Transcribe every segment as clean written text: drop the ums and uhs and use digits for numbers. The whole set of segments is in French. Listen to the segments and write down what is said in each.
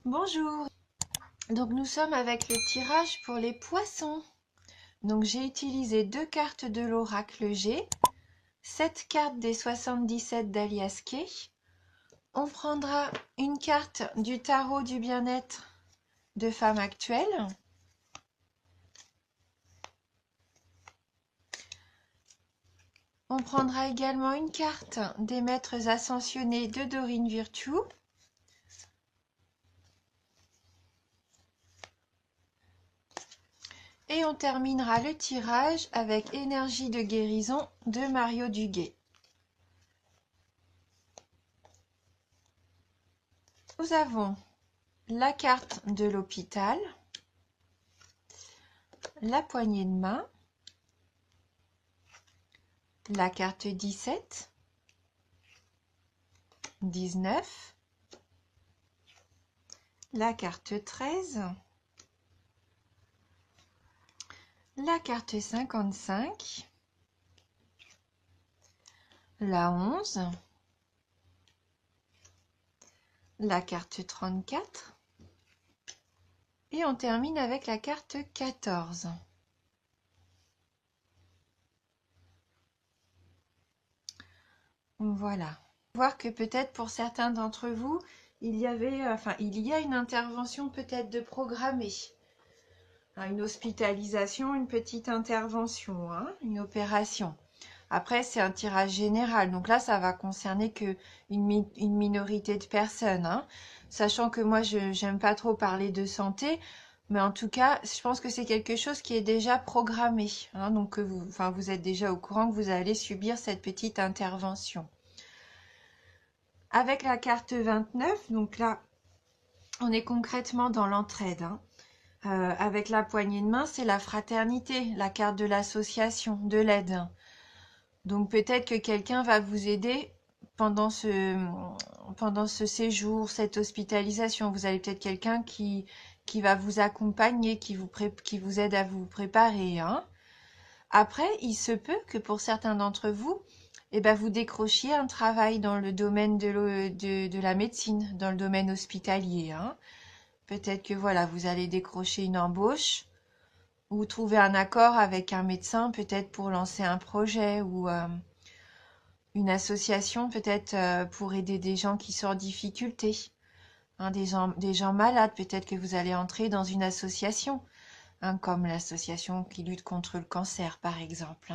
Bonjour, donc nous sommes avec le tirage pour les poissons. Donc j'ai utilisé 2 cartes de l'oracle G, 7 cartes des 77 d'Alias Kay. On prendra une carte du tarot du bien-être de femme actuelle. On prendra également une carte des maîtres ascensionnés de Dorine Virtue. Et on terminera le tirage avec Énergie de guérison de Mario Duguay. Nous avons la carte de l'hôpital, la poignée de main, la carte 17, 19, la carte 13, la carte 55, la 11, la carte 34 et on termine avec la carte 14. Voilà. Voir que peut-être pour certains d'entre vous, il y a une intervention peut-être de programmer. Une hospitalisation, une petite intervention, une opération. Après, c'est un tirage général. Donc là, ça va concerner que une minorité de personnes. Sachant que moi, je n'aime pas trop parler de santé. Mais en tout cas, je pense que c'est quelque chose qui est déjà programmé. Donc, vous êtes déjà au courant que vous allez subir cette petite intervention. Avec la carte 29, donc là, on est concrètement dans l'entraide. Avec la poignée de main, c'est la fraternité, la carte de l'association, de l'aide. Donc peut-être que quelqu'un va vous aider pendant ce séjour, cette hospitalisation. Vous avez peut-être quelqu'un qui va vous accompagner, qui vous aide à vous préparer. Après, il se peut que pour certains d'entre vous, vous décrochiez un travail dans le domaine de la médecine, dans le domaine hospitalier. Peut-être que voilà, vous allez décrocher une embauche ou trouver un accord avec un médecin, peut-être pour lancer un projet ou une association, peut-être pour aider des gens qui sont en difficulté, des gens malades. Peut-être que vous allez entrer dans une association, comme l'association qui lutte contre le cancer, par exemple.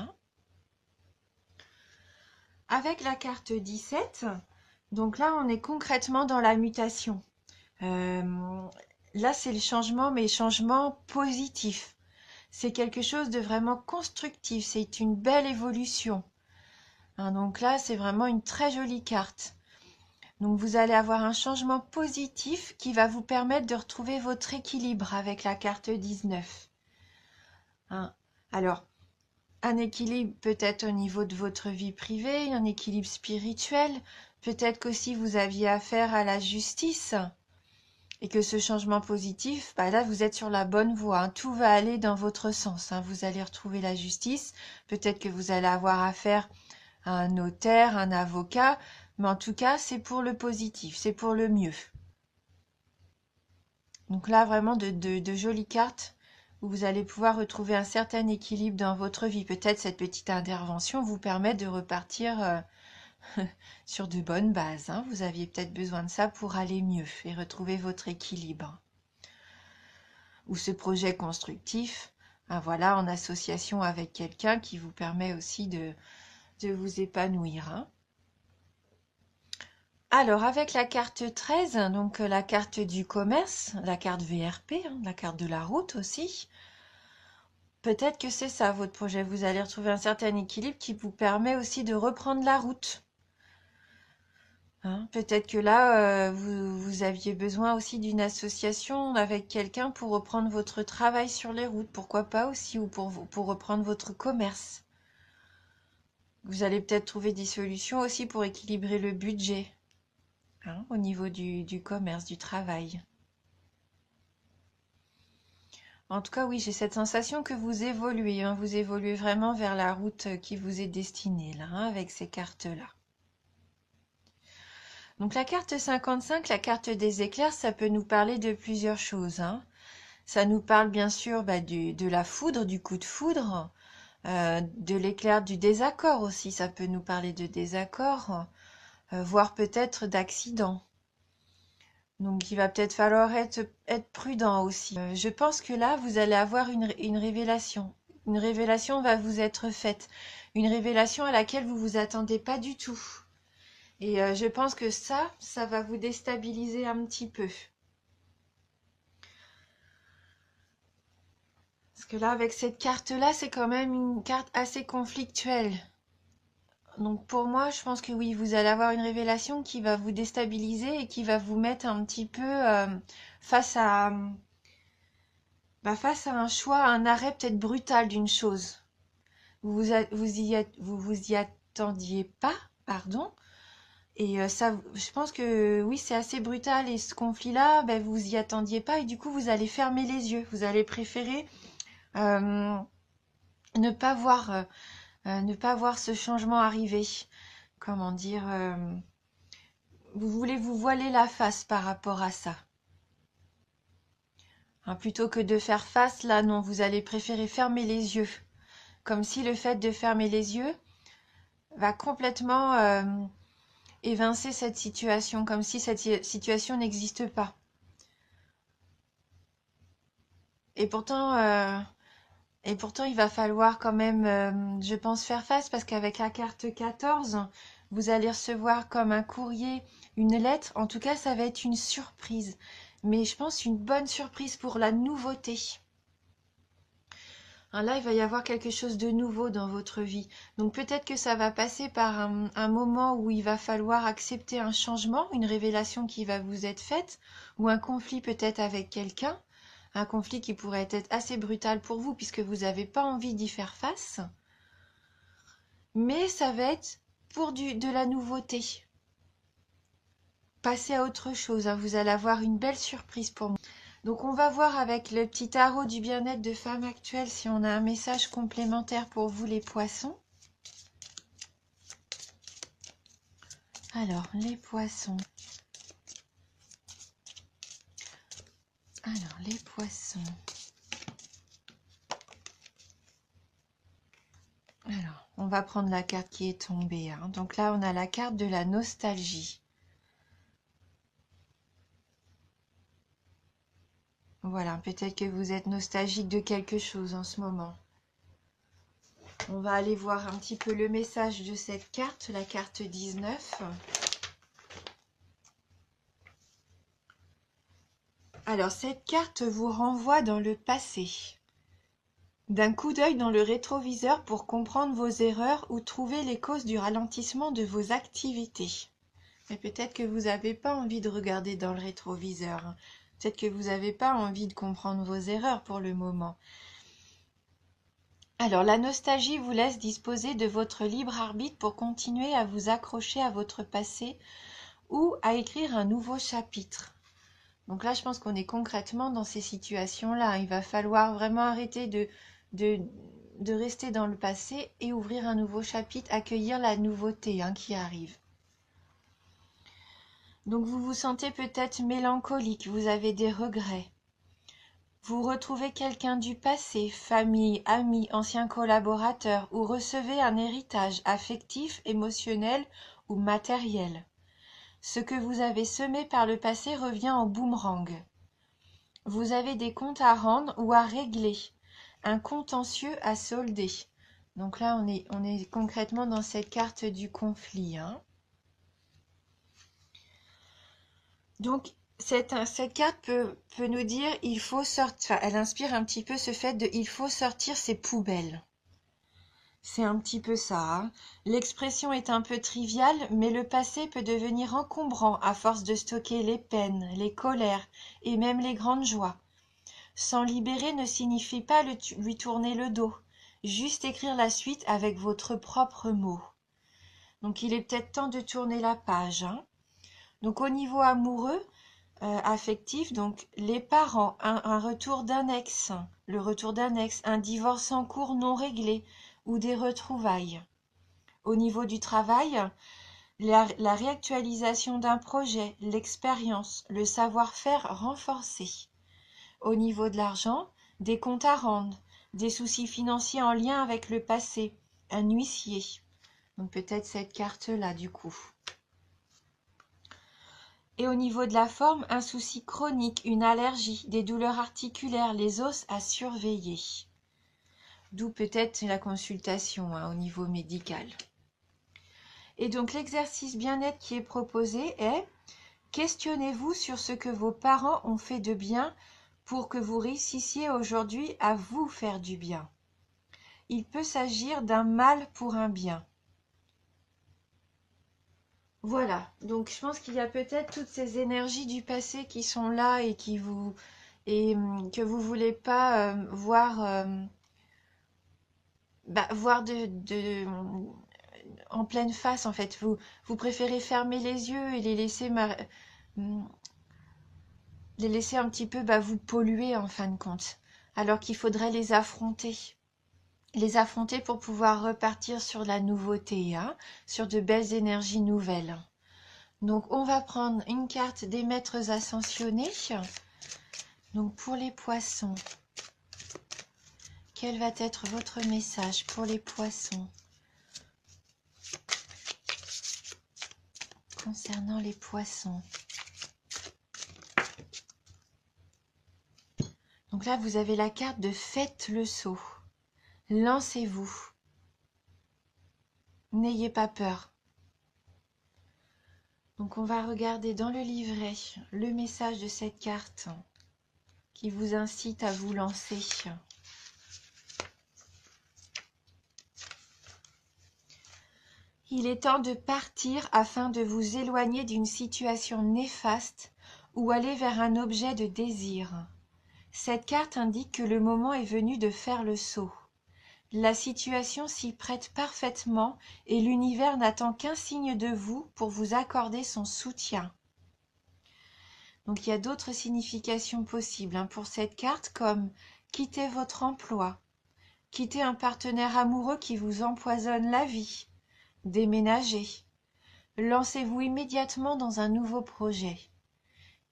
Avec la carte 17, donc là, on est concrètement dans la mutation. Là, c'est le changement, mais changement positif. C'est quelque chose de vraiment constructif, c'est une belle évolution. Donc là, c'est vraiment une très jolie carte. Donc vous allez avoir un changement positif qui va vous permettre de retrouver votre équilibre avec la carte 19. Alors, un équilibre peut-être au niveau de votre vie privée, un équilibre spirituel. Peut-être qu'aussi vous aviez affaire à la justice et que ce changement positif, là vous êtes sur la bonne voie. Tout va aller dans votre sens. Vous allez retrouver la justice. Peut-être que vous allez avoir affaire à un notaire, un avocat, mais en tout cas, c'est pour le positif, c'est pour le mieux. Donc là, vraiment de jolies cartes où vous allez pouvoir retrouver un certain équilibre dans votre vie. Peut-être cette petite intervention vous permet de repartir sur de bonnes bases. Vous aviez peut-être besoin de ça pour aller mieux et retrouver votre équilibre. Ou ce projet constructif, voilà, en association avec quelqu'un qui vous permet aussi de vous épanouir. Alors, avec la carte 13, donc la carte du commerce, la carte VRP, la carte de la route aussi, peut-être que c'est ça votre projet. Vous allez retrouver un certain équilibre qui vous permet aussi de reprendre la route. Peut-être que là, vous aviez besoin aussi d'une association avec quelqu'un pour reprendre votre travail sur les routes. Pourquoi pas aussi, ou pour reprendre votre commerce. Vous allez peut-être trouver des solutions aussi pour équilibrer le budget. Au niveau du commerce, du travail. En tout cas, oui, j'ai cette sensation que vous évoluez. Vous évoluez vraiment vers la route qui vous est destinée, là, avec ces cartes-là. Donc la carte 55, la carte des éclairs, ça peut nous parler de plusieurs choses, hein. Ça nous parle bien sûr de la foudre, du coup de foudre, de l'éclair du désaccord aussi, ça peut nous parler de désaccord, voire peut-être d'accident. Donc il va peut-être falloir être prudent aussi. Je pense que là, vous allez avoir une révélation. Une révélation va vous être faite. Une révélation à laquelle vous vous attendez pas du tout. Et je pense que ça va vous déstabiliser un petit peu. Parce que là, avec cette carte-là, c'est quand même une carte assez conflictuelle. Donc pour moi, je pense que oui, vous allez avoir une révélation qui va vous déstabiliser et qui va vous mettre un petit peu face à, face à un choix, à un arrêt peut-être brutal d'une chose. Vous y attendiez pas, pardon. Et ça, je pense que oui, c'est assez brutal. Et ce conflit-là, vous y attendiez pas et du coup, vous allez fermer les yeux. Vous allez préférer euh, ne pas voir ce changement arriver. Comment dire, vous voulez vous voiler la face par rapport à ça. Hein, plutôt que de faire face, là, non, vous allez préférer fermer les yeux. Comme si le fait de fermer les yeux va complètement évincer cette situation, comme si cette situation n'existe pas. Et pourtant, il va falloir quand même, je pense, faire face parce qu'avec la carte 14, vous allez recevoir comme un courrier, une lettre. En tout cas, ça va être une surprise. Mais je pense une bonne surprise pour la nouveauté. Hein, là, il va y avoir quelque chose de nouveau dans votre vie. Donc peut-être que ça va passer par un moment où il va falloir accepter un changement, une révélation qui va vous être faite, ou un conflit peut-être avec quelqu'un. Un conflit qui pourrait être assez brutal pour vous puisque vous n'avez pas envie d'y faire face. Mais ça va être pour de la nouveauté. Passez à autre chose, hein. Vous allez avoir une belle surprise pour moi. Donc on va voir avec le petit tarot du bien-être de femme actuelle si on a un message complémentaire pour vous les poissons. Alors, les poissons. Alors, les poissons. Alors, on va prendre la carte qui est tombée, hein. Donc là, on a la carte de la nostalgie. Voilà, peut-être que vous êtes nostalgique de quelque chose en ce moment. On va aller voir un petit peu le message de cette carte, la carte 19. Alors, cette carte vous renvoie dans le passé. D'un coup d'œil dans le rétroviseur pour comprendre vos erreurs ou trouver les causes du ralentissement de vos activités. Mais peut-être que vous n'avez pas envie de regarder dans le rétroviseur. Peut-être que vous n'avez pas envie de comprendre vos erreurs pour le moment. Alors, la nostalgie vous laisse disposer de votre libre arbitre pour continuer à vous accrocher à votre passé ou à écrire un nouveau chapitre. Donc là, je pense qu'on est concrètement dans ces situations-là. Il va falloir vraiment arrêter de rester dans le passé et ouvrir un nouveau chapitre, accueillir la nouveauté qui arrive. Donc vous vous sentez peut-être mélancolique, vous avez des regrets. Vous retrouvez quelqu'un du passé, famille, amis, anciens collaborateurs, ou recevez un héritage affectif, émotionnel ou matériel. Ce que vous avez semé par le passé revient en boomerang. Vous avez des comptes à rendre ou à régler, un contentieux à solder. Donc là, on est concrètement dans cette carte du conflit. Donc, cette carte peut nous dire il faut sortir. Elle inspire un petit peu ce fait de il faut sortir ses poubelles. C'est un petit peu ça. L'expression est un peu triviale, mais le passé peut devenir encombrant à force de stocker les peines, les colères et même les grandes joies. S'en libérer ne signifie pas lui tourner le dos, juste écrire la suite avec votre propre mot. Donc il est peut-être temps de tourner la page. Donc au niveau amoureux, affectif, donc les parents, un retour d'un ex, le retour d'un ex, un divorce en cours non réglé ou des retrouvailles. Au niveau du travail, la réactualisation d'un projet, l'expérience, le savoir-faire renforcé. Au niveau de l'argent, des comptes à rendre, des soucis financiers en lien avec le passé, un huissier. Donc peut-être cette carte-là du coup. Et au niveau de la forme, un souci chronique, une allergie, des douleurs articulaires, les os à surveiller. D'où peut-être la consultation au niveau médical. Et donc l'exercice bien-être qui est proposé est: questionnez-vous sur ce que vos parents ont fait de bien pour que vous réussissiez aujourd'hui à vous faire du bien. Il peut s'agir d'un mal pour un bien. Voilà, donc je pense qu'il y a peut-être toutes ces énergies du passé qui sont là et que vous voulez pas voir en pleine face en fait. Vous préférez fermer les yeux et les laisser un petit peu vous polluer en fin de compte, alors qu'il faudrait les affronter pour pouvoir repartir sur la nouveauté, sur de belles énergies nouvelles. Donc on va prendre une carte des maîtres ascensionnés. Donc pour les poissons, quel va être votre message pour les poissons concernant les poissons? Donc là, vous avez la carte de faites le saut. Lancez-vous. N'ayez pas peur. Donc on va regarder dans le livret le message de cette carte qui vous incite à vous lancer. Il est temps de partir afin de vous éloigner d'une situation néfaste ou aller vers un objet de désir. Cette carte indique que le moment est venu de faire le saut. La situation s'y prête parfaitement et l'univers n'attend qu'un signe de vous pour vous accorder son soutien. Donc il y a d'autres significations possibles pour cette carte, comme quitter votre emploi, quitter un partenaire amoureux qui vous empoisonne la vie, déménager. Lancez-vous immédiatement dans un nouveau projet.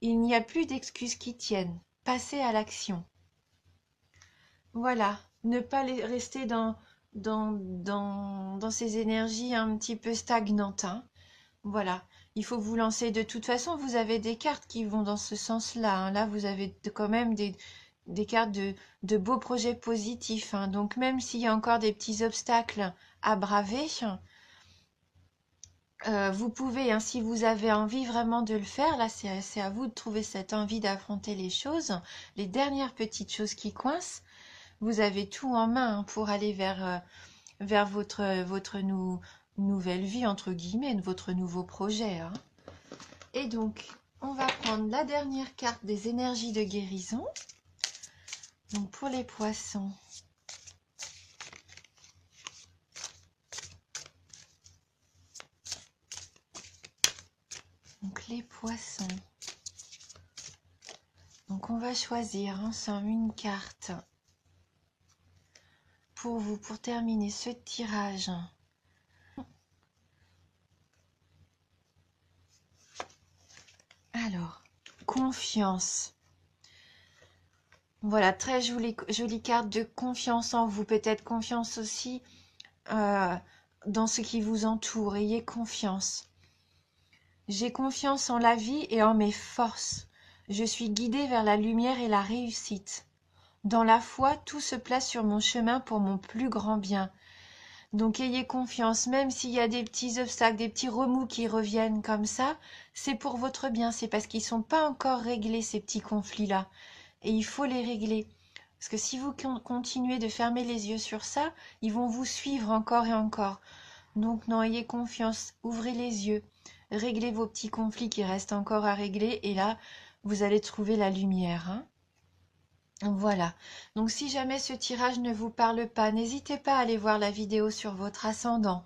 Il n'y a plus d'excuses qui tiennent. Passez à l'action. Voilà, ne pas rester dans ces énergies un petit peu stagnantes. Voilà, il faut vous lancer. De toute façon, vous avez des cartes qui vont dans ce sens-là. Là, vous avez quand même des cartes de beaux projets positifs. Donc, même s'il y a encore des petits obstacles à braver, vous pouvez, si vous avez envie vraiment de le faire, là, c'est à vous de trouver cette envie d'affronter les choses. Les dernières petites choses qui coincent, vous avez tout en main pour aller vers votre nouvelle vie, entre guillemets, votre nouveau projet. Et donc, on va prendre la dernière carte des énergies de guérison. Donc, pour les poissons. Donc, les poissons. Donc, on va choisir ensemble une carte pour vous, pour terminer ce tirage. Alors, confiance. Voilà, très jolie carte de confiance en vous. Peut-être confiance aussi dans ce qui vous entoure. Ayez confiance. J'ai confiance en la vie et en mes forces. Je suis guidée vers la lumière et la réussite. Dans la foi, tout se place sur mon chemin pour mon plus grand bien. Donc ayez confiance, même s'il y a des petits obstacles, des petits remous qui reviennent comme ça, c'est pour votre bien, c'est parce qu'ils ne sont pas encore réglés, ces petits conflits-là. Et il faut les régler. Parce que si vous continuez de fermer les yeux sur ça, ils vont vous suivre encore et encore. Donc non, ayez confiance, ouvrez les yeux, réglez vos petits conflits qui restent encore à régler, et là, vous allez trouver la lumière. Voilà, donc si jamais ce tirage ne vous parle pas, n'hésitez pas à aller voir la vidéo sur votre ascendant.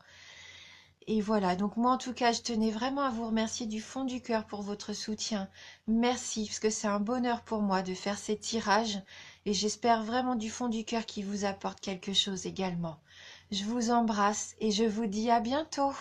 Et voilà, donc moi en tout cas, je tenais vraiment à vous remercier du fond du cœur pour votre soutien. Merci, parce que c'est un bonheur pour moi de faire ces tirages et j'espère vraiment du fond du cœur qu'ils vous apportent quelque chose également. Je vous embrasse et je vous dis à bientôt.